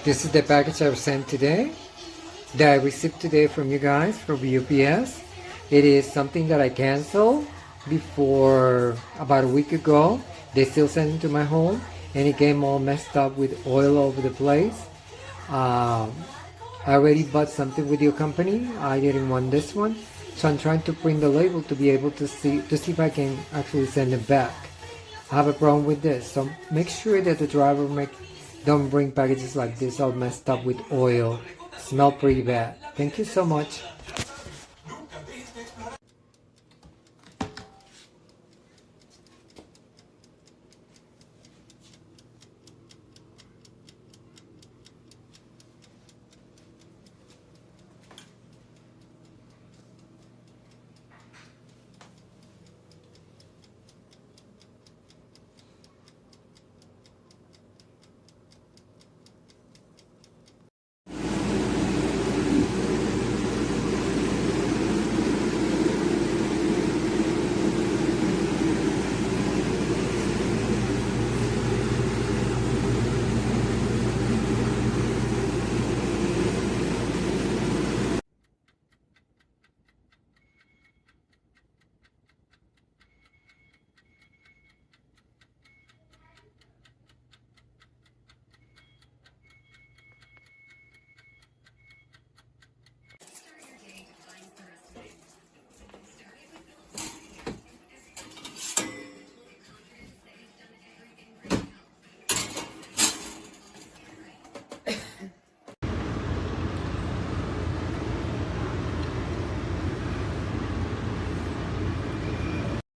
This is the package I was sent today, that I received today from you guys from UPS. It is something that I canceled before about a week ago. They still sent it to my home, and it came all messed up with oil over the place. I already bought something with your company. I didn't want this one, so I'm trying to print the label to be able to see if I can actually send it back. I have a problem with this, so make sure that the driver don't bring packages like this all messed up with oil. Smell pretty bad. Thank you so much.